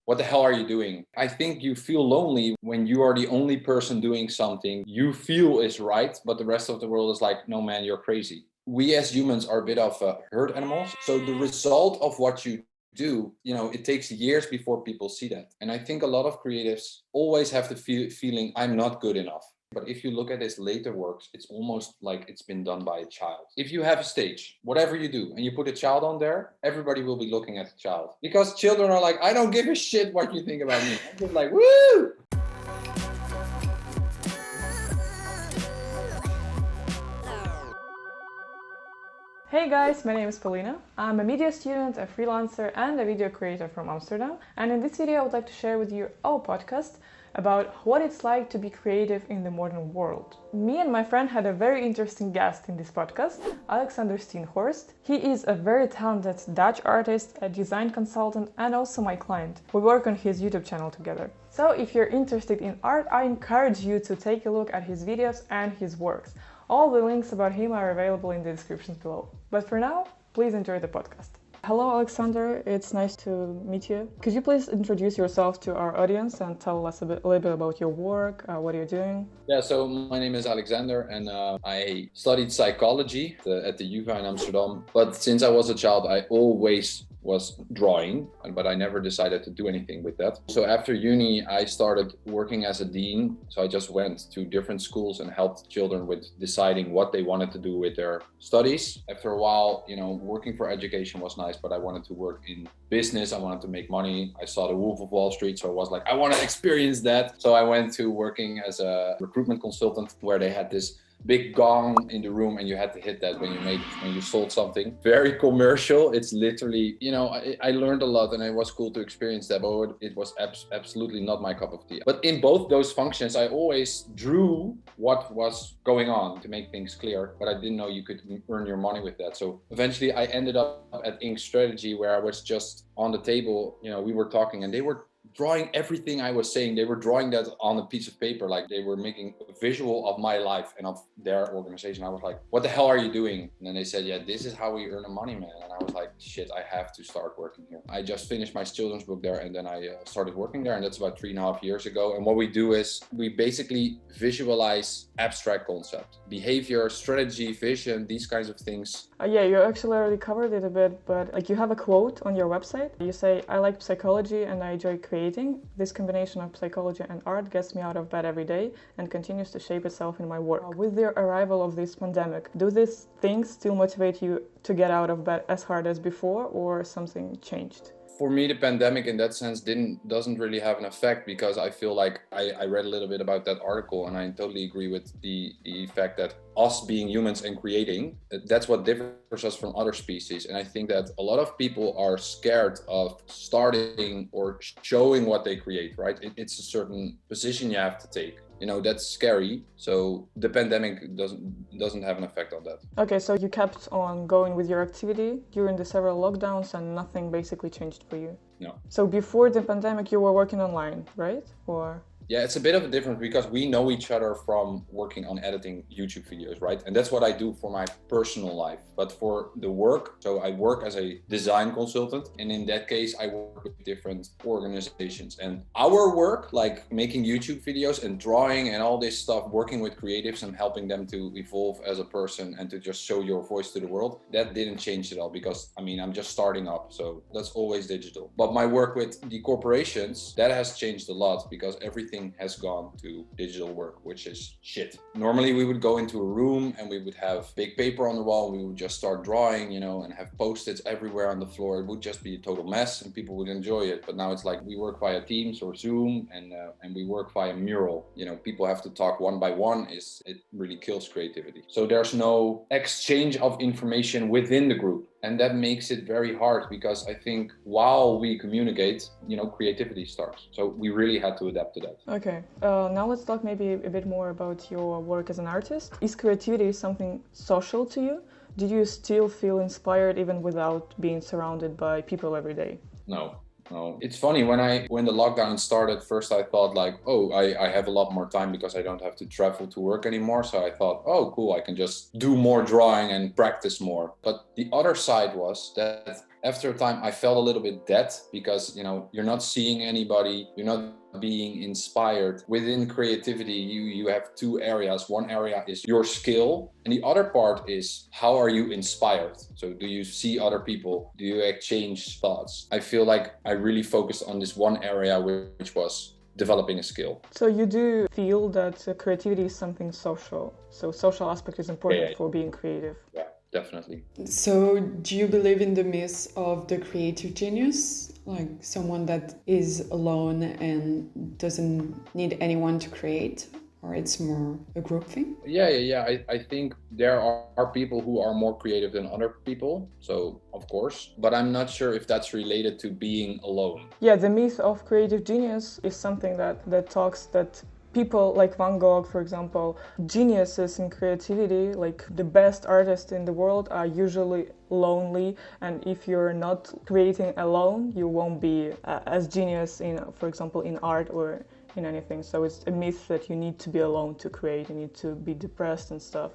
what the hell are you doing? I think you feel lonely when you are the only person doing something you feel is right, but the rest of the world is like, no man, you're crazy. We as humans are a bit of herd animals. So the result of what you do, it takes years before people see that. And I think a lot of creatives always have the feeling I'm not good enough. But if you look at his later works, it's almost like it's been done by a child. If you have a stage, whatever you do, and you put a child on there, everybody will be looking at the child. Because children are like, I don't give a shit what you think about me. I'm just like, woo! Hey guys, my name is Paulina. I'm a media student, a freelancer, and a video creator from Amsterdam. And in this video, I would like to share with you our podcast about what it's like to be creative in the modern world. Me and my friend had a very interesting guest in this podcast, Alexander Steenhorst. He is a very talented Dutch artist, a design consultant, and also my client. We work on his YouTube channel together. So if you're interested in art, I encourage you to take a look at his videos and his works. All the links about him are available in the description below. But for now, please enjoy the podcast. Hello, Alexander. It's nice to meet you. Could you please introduce yourself to our audience and tell us a little bit about your work, what you're doing? Yeah, so my name is Alexander and I studied psychology at the UvA in Amsterdam. But since I was a child, I always was drawing, but I never decided to do anything with that. So after uni, I started working as a dean. So I just went to different schools and helped children with deciding what they wanted to do with their studies. After a while, working for education was nice, but I wanted to work in business. I wanted to make money. I saw the Wolf of Wall Street, so I was like, I want to experience that. So I went to working as a recruitment consultant where they had this big gong in the room and you had to hit that when you sold something. Very commercial. It's literally, I learned a lot and it was cool to experience that, but it was absolutely not my cup of tea. But in both those functions, I always drew what was going on to make things clear, but I didn't know you could earn your money with that. So eventually I ended up at Ink Strategy where I was just on the table, we were talking and they were drawing everything I was saying. They were drawing that on a piece of paper, like they were making a visual of my life and of their organization. I was like, what the hell are you doing? And then they said, yeah, this is how we earn the money, man. And I was like, shit, I have to start working here. I just finished my children's book there and then I started working there, and that's about 3.5 years ago. And what we do is we basically visualize abstract concepts, behavior, strategy, vision, these kinds of things. Yeah, you actually already covered it a bit, but like you have a quote on your website. You say, I like psychology and I enjoy creating. This combination of psychology and art gets me out of bed every day and continues to shape itself in my work. With the arrival of this pandemic, do these things still motivate you to get out of bed as hard as before, or something changed? For me, the pandemic in that sense doesn't really have an effect, because I feel like I read a little bit about that article and I totally agree with the fact that us being humans and creating, that's what differs us from other species. And I think that a lot of people are scared of starting or showing what they create, right? It's a certain position you have to take. That's scary. So the pandemic doesn't have an effect on that. Okay, so you kept on going with your activity during the several lockdowns and nothing basically changed for you? No. So before the pandemic, you were working online, right? Or... Yeah, it's a bit of a difference because we know each other from working on editing YouTube videos, right? And that's what I do for my personal life. But for the work, so I work as a design consultant. And in that case, I work with different organizations. And our work, like making YouTube videos and drawing and all this stuff, working with creatives and helping them to evolve as a person and to just show your voice to the world, that didn't change at all because, I'm just starting up. So that's always digital. But my work with the corporations, that has changed a lot because everything has gone to digital work, which is shit. Normally we would go into a room and we would have big paper on the wall. We would just start drawing, and have post-its everywhere on the floor. It would just be a total mess and people would enjoy it. But now it's like we work via Teams or Zoom and we work via mural. People have to talk one by one. It really kills creativity. So there's no exchange of information within the group. And that makes it very hard because I think while we communicate, creativity starts. So we really had to adapt to that. Okay, now let's talk maybe a bit more about your work as an artist. Is creativity something social to you? Do you still feel inspired even without being surrounded by people every day? No. It's funny, when the lockdown started, first I thought like, oh, I have a lot more time because I don't have to travel to work anymore. So I thought, oh, cool, I can just do more drawing and practice more. But the other side was that After a time, I felt a little bit dead because, you're not seeing anybody, you're not being inspired. Within creativity, you have two areas. One area is your skill, and the other part is how are you inspired? So do you see other people? Do you exchange thoughts? I feel like I really focused on this one area, which was developing a skill. So you do feel that creativity is something social. So social aspect is important for being creative. Yeah, definitely. So do you believe in the myth of the creative genius? Like someone that is alone and doesn't need anyone to create? Or it's more a group thing? Yeah. I think there are people who are more creative than other people. So, of course. But I'm not sure if that's related to being alone. Yeah, the myth of creative genius is something that talks that people like Van Gogh, for example, geniuses in creativity, like the best artists in the world, are usually lonely, and if you're not creating alone, you won't be as genius in, for example, in art or in anything. So it's a myth that you need to be alone to create, you need to be depressed and stuff.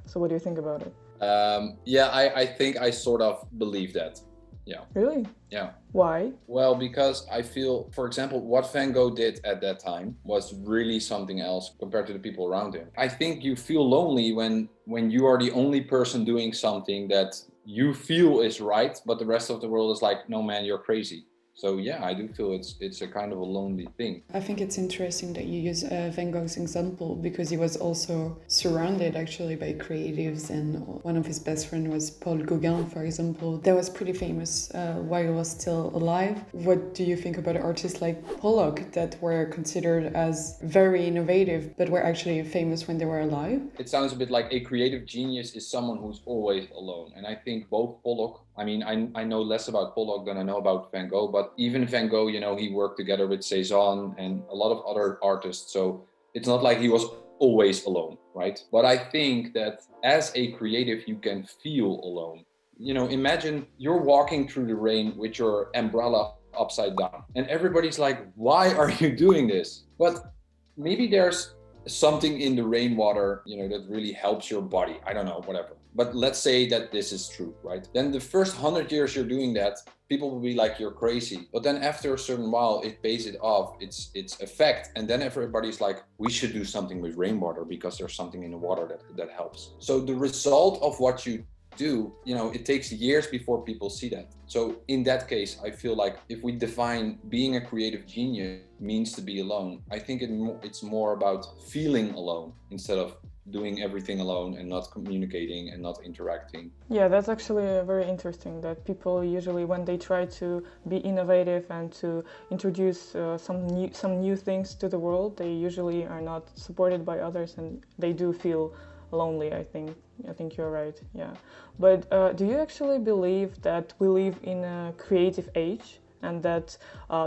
So what do you think about it? I think I sort of believe that. Yeah. Really? Yeah. Why? Well, because I feel, for example, what Van Gogh did at that time was really something else compared to the people around him. I think you feel lonely when you are the only person doing something that you feel is right, but the rest of the world is like, no man, you're crazy. So yeah, I do feel it's a kind of a lonely thing. I think it's interesting that you use Van Gogh's example because he was also surrounded actually by creatives, and one of his best friends was Paul Gauguin, for example. That was pretty famous while he was still alive. What do you think about artists like Pollock that were considered as very innovative but were actually famous when they were alive? It sounds a bit like a creative genius is someone who's always alone. And I think both Pollock, I know less about Pollock than I know about Van Gogh, but even Van Gogh, he worked together with Cézanne and a lot of other artists. So it's not like he was always alone, right? But I think that as a creative, you can feel alone. Imagine you're walking through the rain with your umbrella upside down and everybody's like, why are you doing this? But maybe there's something in the rainwater, that really helps your body. I don't know, whatever. But let's say that this is true, right? Then the first 100 years you're doing that, people will be like, you're crazy. But then after a certain while, it pays it off, its effect. And then everybody's like, we should do something with rainwater because there's something in the water that helps. So the result of what you do, it takes years before people see that. So in that case, I feel like if we define being a creative genius means to be alone, I think it's more about feeling alone instead of doing everything alone and not communicating and not interacting. Yeah, that's actually very interesting that people usually, when they try to be innovative and to introduce some new things to the world, they usually are not supported by others and they do feel lonely. I think you're right. Yeah, but do you actually believe that we live in a creative age and that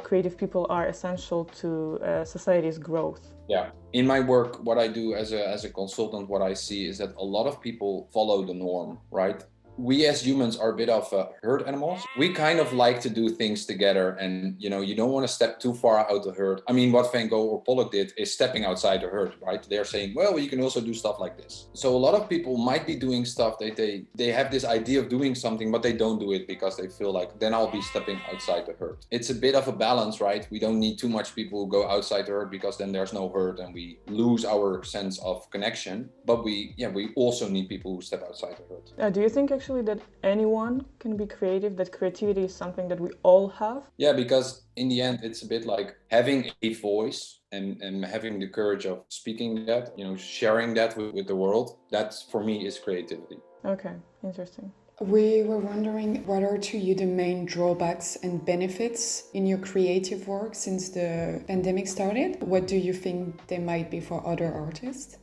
creative people are essential to society's growth? Yeah. In my work, what I do as a consultant, what I see is that a lot of people follow the norm, right? We as humans are a bit of herd animals. We kind of like to do things together and, you don't want to step too far out the herd. What Van Gogh or Pollock did is stepping outside the herd, right? They're saying, well, you can also do stuff like this. So a lot of people might be doing stuff that they have this idea of doing something, but they don't do it because they feel like then I'll be stepping outside the herd. It's a bit of a balance, right? We don't need too much people who go outside the herd because then there's no herd and we lose our sense of connection. But we also need people who step outside the herd. Do you think actually that anyone can be creative, that creativity is something that we all have? Yeah, because in the end, it's a bit like having a voice and having the courage of speaking that, sharing that with the world. That for me is creativity. Okay, interesting. We were wondering what are to you the main drawbacks and benefits in your creative work since the pandemic started? What do you think they might be for other artists?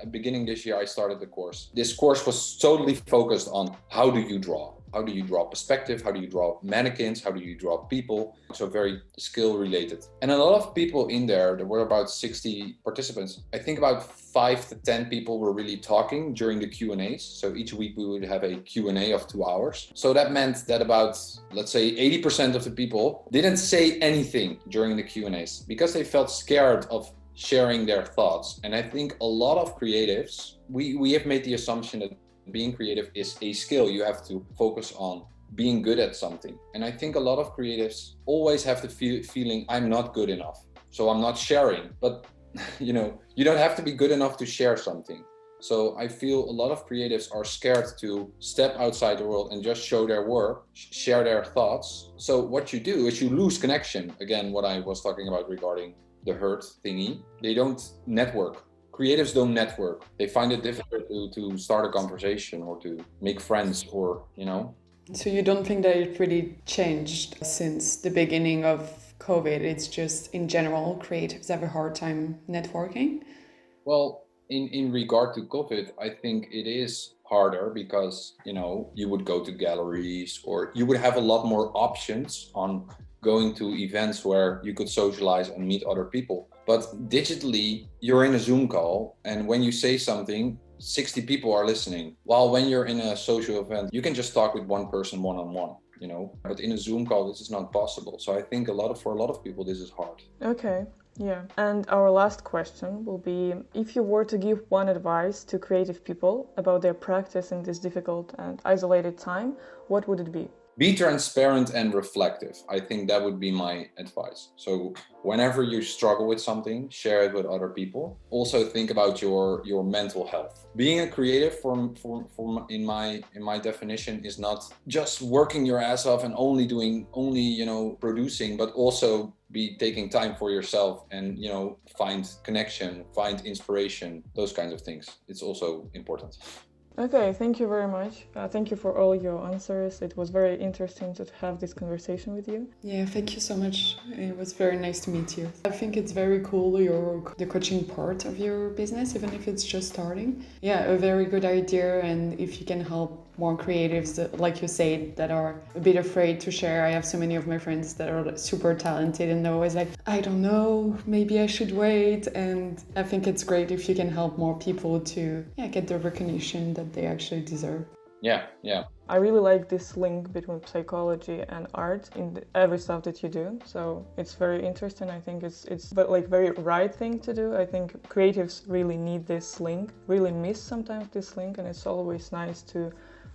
Beginning this year, I started the course. This course was totally focused on how do you draw? How do you draw perspective? How do you draw mannequins? How do you draw people? So very skill related. And a lot of people in there were about 60 participants. I think about 5 to 10 people were really talking during the Q&As. So each week we would have a Q&A of 2 hours. So that meant that about, let's say 80% of the people didn't say anything during the Q&As because they felt scared of sharing their thoughts. And I think a lot of creatives, we have made the assumption that being creative is a skill. You have to focus on being good at something. And I think a lot of creatives always have the feeling I'm not good enough, so I'm not sharing. But you don't have to be good enough to share something. So I feel a lot of creatives are scared to step outside the world and just show their work, share their thoughts. So what you do is you lose connection. Again, what I was talking about regarding the herd thingy. They don't network. Creatives don't network. They find it difficult to start a conversation or to make friends or. So you don't think that it really changed since the beginning of COVID? It's just in general, creatives have a hard time networking? Well, in regard to COVID, I think it is harder because, you would go to galleries or you would have a lot more options on going to events where you could socialize and meet other people. But digitally, you're in a Zoom call, and when you say something, 60 people are listening. While when you're in a social event, you can just talk with one person one-on-one, But in a Zoom call, this is not possible. So I think for a lot of people, this is hard. Okay. Yeah. And our last question will be, if you were to give one advice to creative people about their practice in this difficult and isolated time, what would it be? Be transparent and reflective. I think that would be my advice. So whenever you struggle with something, share it with other people. Also think about your mental health. Being a creative, in my definition, is not just working your ass off and only producing, but also be taking time for yourself and find connection, find inspiration, those kinds of things. It's also important. Okay, thank you very much. Thank you for all your answers. It was very interesting to have this conversation with you. Yeah, thank you so much. It was very nice to meet you. I think it's very cool, the coaching part of your business, even if it's just starting. Yeah, a very good idea. And if you can help more creatives, like you said, that are a bit afraid to share. I have so many of my friends that are super talented and they're always like, I don't know, maybe I should wait. And I think it's great if you can help more people to get the recognition that they actually deserve. Yeah. I really like this link between psychology and art in every stuff that you do. So it's very interesting. I think it's very right thing to do. I think creatives really need this link, really miss sometimes this link, and it's always nice to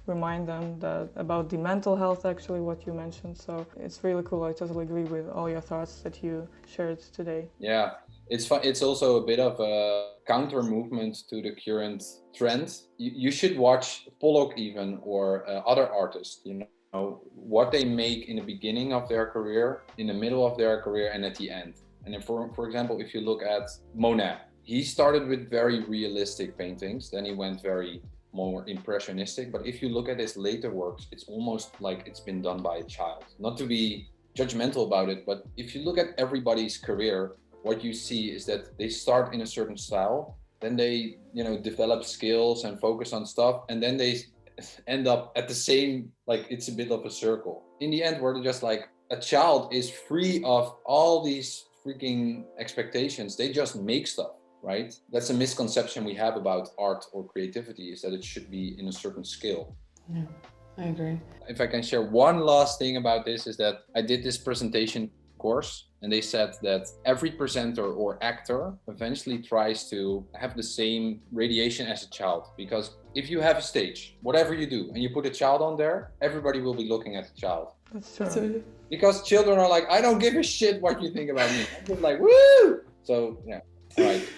remind them about the mental health, actually, what you mentioned. So it's really cool. I totally agree with all your thoughts that you shared today. Yeah, it's fun. It's also a bit of a counter movement to the current trend. You should watch Pollock even, or other artists, what they make in the beginning of their career, in the middle of their career, and at the end. And then for example, if you look at Monet, he started with very realistic paintings, then he went very more impressionistic. But if you look at his later works, it's almost like it's been done by a child. Not to be judgmental about it, but if you look at everybody's career, what you see is that they start in a certain style, then they develop skills and focus on stuff, and then they end up at the same, like it's a bit of a circle. In the end, we're just like, a child is free of all these freaking expectations. They just make stuff. Right? That's a misconception we have about art or creativity, is that it should be in a certain scale. Yeah, I agree. If I can share one last thing about this, is that I did this presentation course, and they said that every presenter or actor eventually tries to have the same radiation as a child. Because if you have a stage, whatever you do, and you put a child on there, everybody will be looking at the child. That's true. Because children are like, I don't give a shit what you think about me. I'm just like, woo! So, yeah. All right.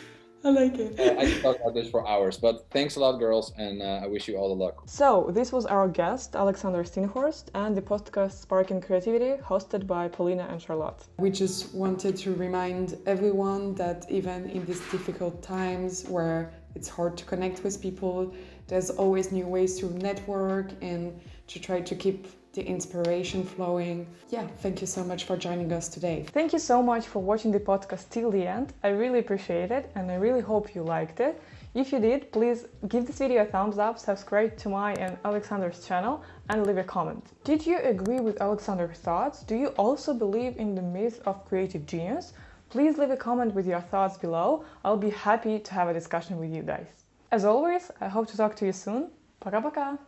I like it. I could talk about this for hours, but thanks a lot, girls, and I wish you all the luck. So, this was our guest, Alexander Steenhorst, and the podcast Sparking Creativity, hosted by Paulina and Charlotte. We just wanted to remind everyone that even in these difficult times where it's hard to connect with people, there's always new ways to network and to try to keep the inspiration flowing. Yeah, thank you so much for joining us today. Thank you so much for watching the podcast till the end. I really appreciate it, and I really hope you liked it. If you did, please give this video a thumbs up, subscribe to my and Alexander's channel, and leave a comment. Did you agree with Alexander's thoughts? Do you also believe in the myth of creative genius? Please leave a comment with your thoughts below. I'll be happy to have a discussion with you guys. As always, I hope to talk to you soon. Пока-пока!